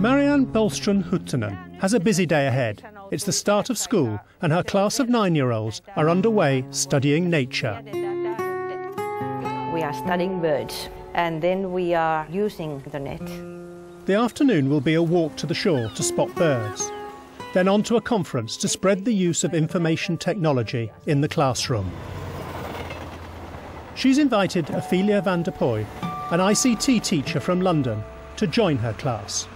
Marianne Bolström-Huttunen has a busy day ahead. It's the start of school and her class of 9-year-olds are underway studying nature. We are studying birds and then we are using the net. The afternoon will be a walk to the shore to spot birds, then on to a conference to spread the use of information technology in the classroom. She's invited Ophelia van der Pooy, an ICT teacher from London, to join her class.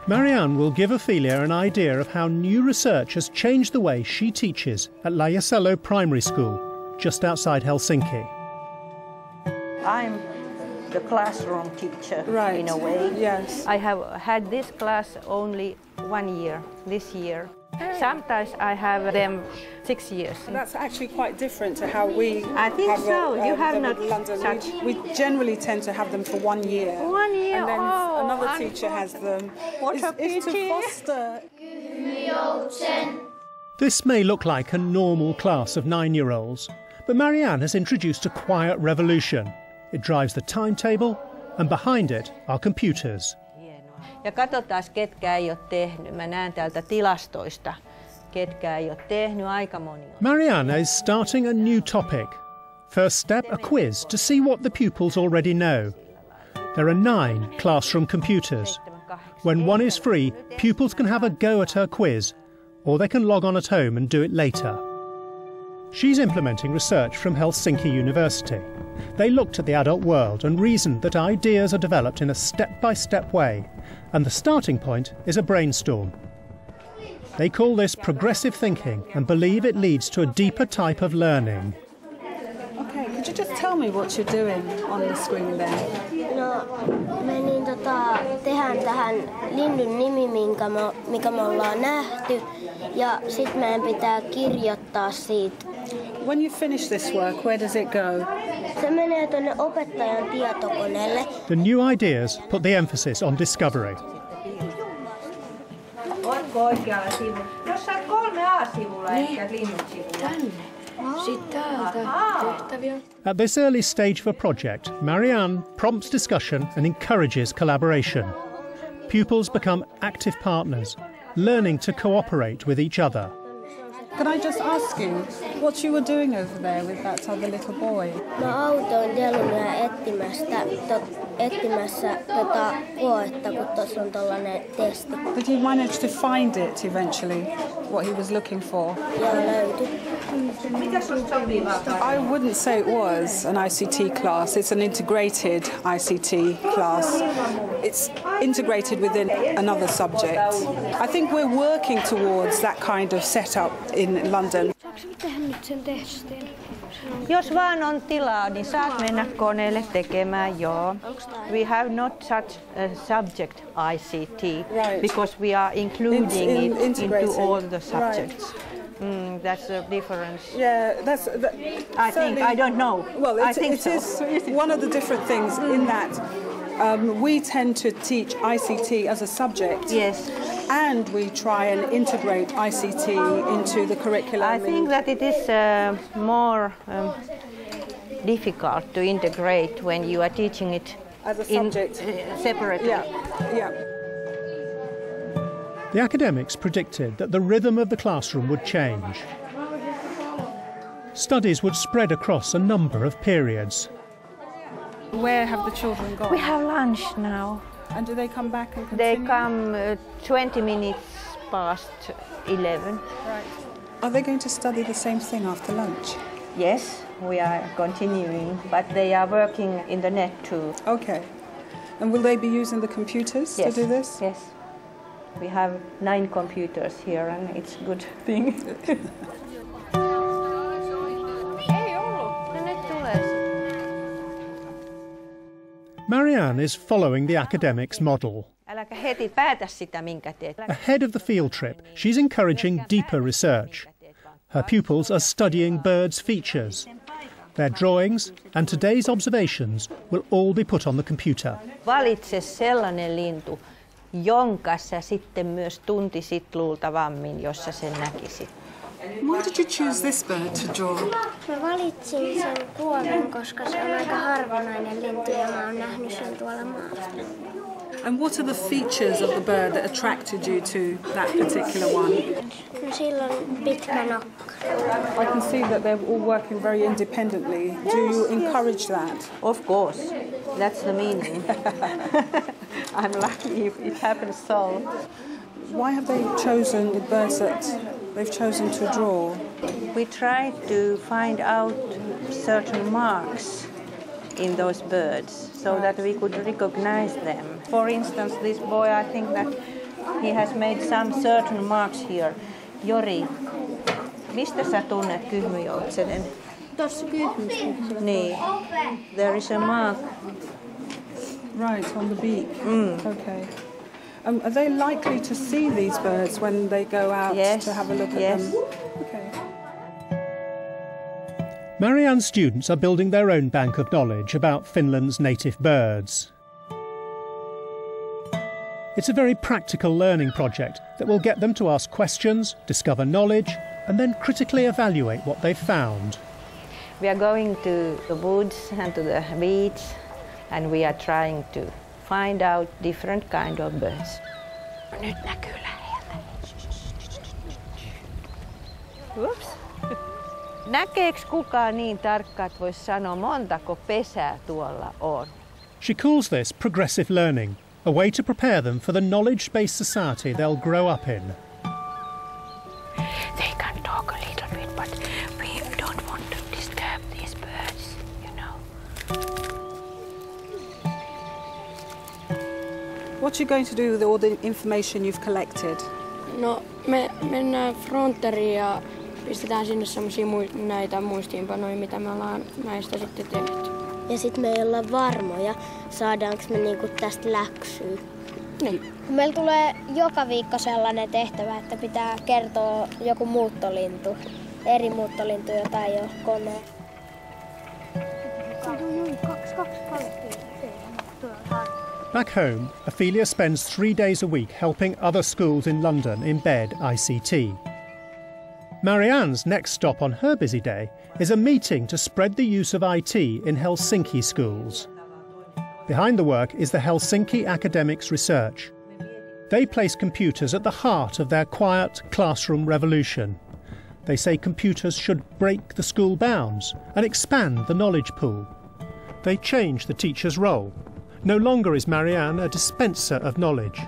Marianne will give Ophelia an idea of how new research has changed the way she teaches at Lajasalo Primary School, just outside Helsinki. I'm the classroom teacher, right, in a way. Yes. I have had this class only 1 year, this year. Sometimes I have them 6 years. That's actually quite different to how we I think have so. You have not London. such... We generally tend to have them for 1 year. 1 year, and then another teacher has them. What a it's to foster. This may look like a normal class of 9-year-olds, but Marianne has introduced a quiet revolution. It drives the timetable, and behind it are computers. Ja katsotaan, ketkä ei ole tehnyt. Mä näen täältä tilastoista, ketkä ei ole tehnyt, aika moni. Marianne is starting a new topic. First step, a quiz to see what the pupils already know. There are 9 classroom computers. When one is free, pupils can have a go at her quiz, or they can log on at home and do it later. She's implementing research from Helsinki University. They looked at the adult world and reasoned that ideas are developed in a step-by-step way, and the starting point is a brainstorm. They call this progressive thinking and believe it leads to a deeper type of learning. Okay, could you just tell me what you're doing on the screen there? No, me tehdään tähän linnun nimi, mikä me ollaan nähty, ja sitten meidän pitää kirjoittaa siitä. When you finish this work, where does it go? Se menee tuonne opettajan tietokoneelle. The new ideas put the emphasis on discovery. Ootko oikealla sivulla? Jossain 3A-sivulla, ehkä linnut sivulla. At this early stage of a project, Marianne prompts discussion and encourages collaboration. Pupils become active partners, learning to cooperate with each other. Can I just ask you what you were doing over there with that other little boy? Mä autoin Delmia etsimässä koetta, kun tuossa on tollainen testi. Did he manage to find it eventually, what he was looking for? Joo, löytyi. I wouldn't say it was an ICT class. It's an integrated ICT class. It's integrated within another subject. I think we're working towards that kind of setup in London. Jos vaan on tilaa, niin saat mennä koneelle tekemään, joo. We have not such a subject ICT, right, because we are including it into all the subjects. Right. That's the difference. Yeah, I think, I don't know. Well, I think it is one of the different things in that we tend to teach ICT as a subject. Yes. And we try and integrate ICT into the curriculum. I think that it is more difficult to integrate when you are teaching it as a subject separately. Yeah. The academics predicted that the rhythm of the classroom would change. Studies would spread across a number of periods. Where have the children gone? We have lunch now. And do they come back and continue? They come 20 minutes past 11. Right. Are they going to study the same thing after lunch? Yes, we are continuing, but they are working in the net too. Okay. And will they be using the computers to do this? Yes. We have 9 computers here and it's a good thing. Marianne is following the academics' model. Äläkä heti päätä sitä, minkä teet. Ahead of the field trip, she's encouraging deeper research. Her pupils are studying birds' features. Their drawings and today's observations will all be put on the computer. Valitse sellainen lintu, jonka sä sitten myös tuntisit luultavammin, jos sä sen näkisit. Why did you choose this bird to draw? Mä valitsin sen kuoven, koska se on aika harvinainen lintu ja mä oon nähnyt sen tuolla maalla. And what are the features of the bird that attracted you to that particular one? Sillä on pitkä nokka. I can see that they're all working very independently. Do you encourage that? Of course, that's the meaning. I'm lucky if it happens so. Why have they chosen the birds that they've chosen to draw? We try to find out certain marks in those birds so that we could recognize them. For instance, this boy, I think that he has made some certain marks here. Jori, mistä sä tunnet kyhmyjoutsenen? Tuossa kyhmyssä. Niin. There is a mark. Right, on the beak. Okay. Are they likely to see these birds when they go out to have a look at them? Okay. Marianne's students are building their own bank of knowledge about Finland's native birds. It's a very practical learning project that will get them to ask questions, discover knowledge, and then critically evaluate what they've found. We are going to the woods and to the beach, and we are trying to find out different kind of birds. Nyt näkyy läheltä. Whoops. Näkeekö kukaan niin tarkkaan, että voisi sanoa, montako pesää tuolla on? She calls this progressive learning, a way to prepare them for the knowledge-based society they'll grow up in. They can talk a little bit, but we don't want to disturb these birds, you know. What are you going to do with all the information you've collected? No, me mennään fronteriin ja pistetään sinne semmosia näitä muistiinpanoja, mitä me ollaan näistä sitten tehty. Ja sitten me ei olla varmoja, saadaanko me niinku tästä läksyä. Niin. Meillä tulee joka viikko sellainen tehtävä, että pitää kertoa joku muuttolintu, eri muuttolintu, jota ei ole koneen. Back home, Ophelia spends 3 days a week helping other schools in London embed ICT. Marianne's next stop on her busy day is a meeting to spread the use of IT in Helsinki schools. Behind the work is the Helsinki Academics Research. They place computers at the heart of their quiet classroom revolution. They say computers should break the school bounds and expand the knowledge pool. They change the teacher's role. No longer is Marianne a dispenser of knowledge.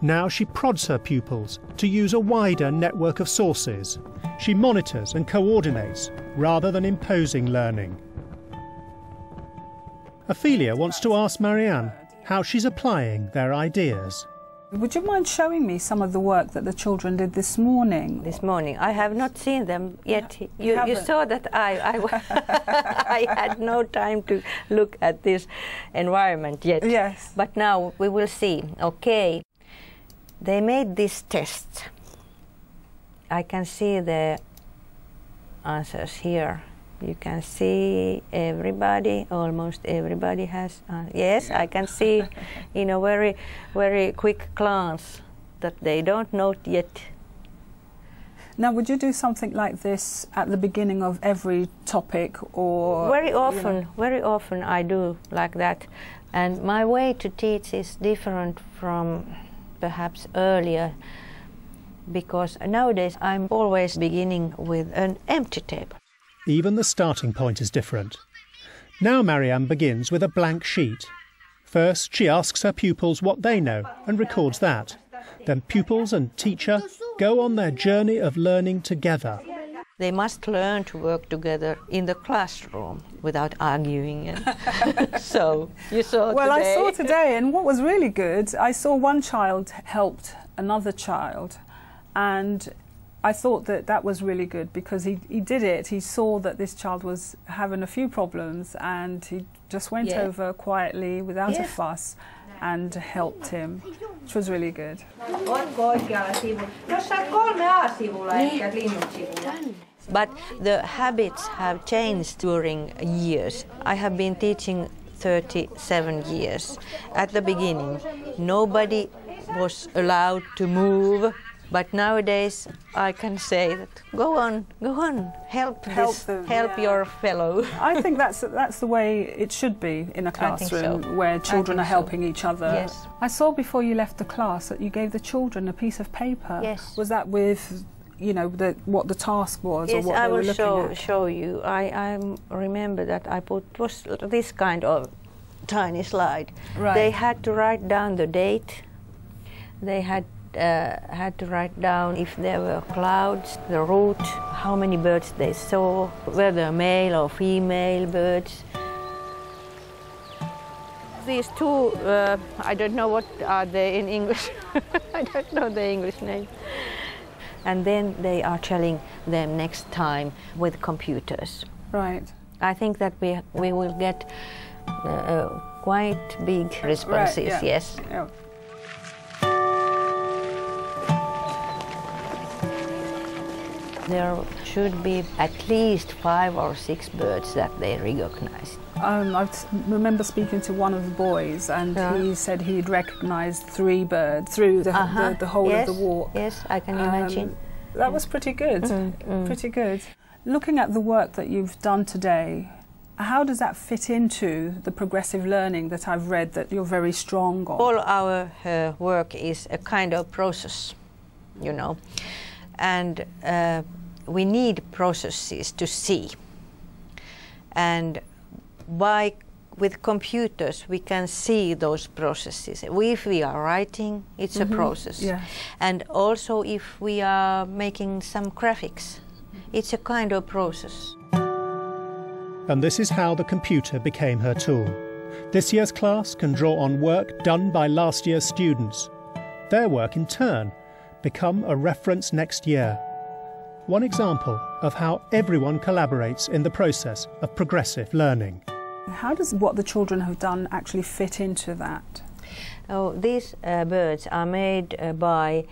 Now she prods her pupils to use a wider network of sources. She monitors and coordinates rather than imposing learning. Ophelia wants to ask Marianne how she's applying their ideas. Would you mind showing me some of the work that the children did this morning? This morning, I have not seen them yet. You saw that I had no time to look at this environment yet. Yes. But now we will see. Okay. They made this test. I can see the answers here. You can see everybody, almost everybody has. Yes, I can see in a very, very quick glance that they don't know yet. Now, would you do something like this at the beginning of every topic, or very often I do like that, and my way to teach is different from perhaps earlier, because nowadays I'm always beginning with an empty table. Even the starting point is different. Now Marianne begins with a blank sheet. First, she asks her pupils what they know and records that. Then pupils and teacher go on their journey of learning together. They must learn to work together in the classroom without arguing. So you saw today. Well, I saw today, and what was really good, I saw one child helped another child, and I thought that that was really good because he did it. He saw that this child was having a few problems, and he just went over quietly without a fuss and helped him, which was really good. But the habits have changed during years. I have been teaching 37 years. At the beginning, nobody was allowed to move But nowadays I can say that go on, help your fellow. I think that's the way it should be in a classroom, where children are helping each other. Yes. I saw before you left the class that you gave the children a piece of paper. Yes. Was that with, you know, what the task was, yes, or what I they were will looking at? show you. I remember that I put this kind of tiny slide. Right. They had to write down the date. They had to write down if there were clouds, the route, how many birds they saw, whether male or female birds. These two, I don't know what are they in English. I don't know the English name. And then they are telling them next time with computers. Right. I think that we will get quite big responses, right, yeah. Yes. Yeah. There should be at least 5 or 6 birds that they recognize. I remember speaking to one of the boys, and he said he'd recognised 3 birds through the whole yes, of the walk. Yes, I can imagine. That was pretty good, pretty good. Looking at the work that you've done today, how does that fit into the progressive learning that I've read that you're very strong on? All our work is a kind of process, you know, and we need processes to see. And with computers we can see those processes. If we are writing, it's a process. Yeah. And also if we are making some graphics, it's a kind of process. And this is how the computer became her tool. This year's class can draw on work done by last year's students. Their work in turn become a reference next year. One example of how everyone collaborates in the process of progressive learning. How does what the children have done actually fit into that? Oh, these birds are made by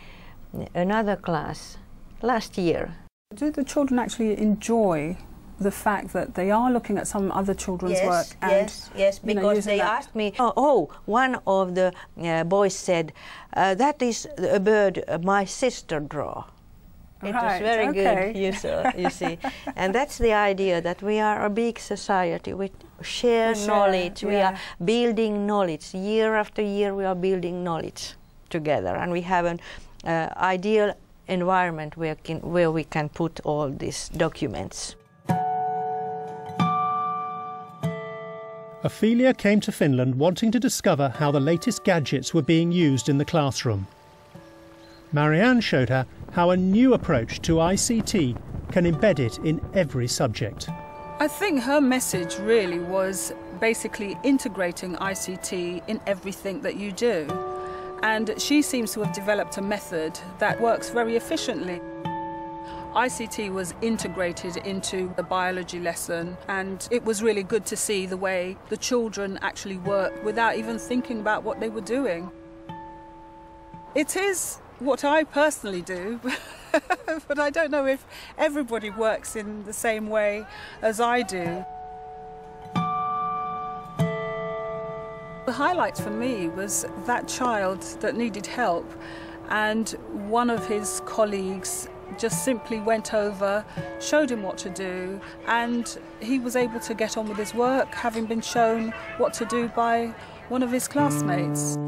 another class last year. Do the children actually enjoy the fact that they are looking at some other children's work? And, yes, because they asked me, one of the boys said, that is a bird my sister drew. It was very good, you see. And that's the idea, that we are a big society. We share knowledge. Yeah. We are building knowledge. Year after year we are building knowledge together. And we have an ideal environment where we can put all these documents. Ophelia came to Finland wanting to discover how the latest gadgets were being used in the classroom. Marianne showed her how a new approach to ICT can embed it in every subject. I think her message really was basically integrating ICT in everything that you do. And she seems to have developed a method that works very efficiently. ICT was integrated into the biology lesson, and it was really good to see the way the children actually worked without even thinking about what they were doing. It is what I personally do, but I don't know if everybody works in the same way as I do. The highlight for me was that child that needed help, and one of his colleagues just simply went over, showed him what to do, and he was able to get on with his work, having been shown what to do by one of his classmates.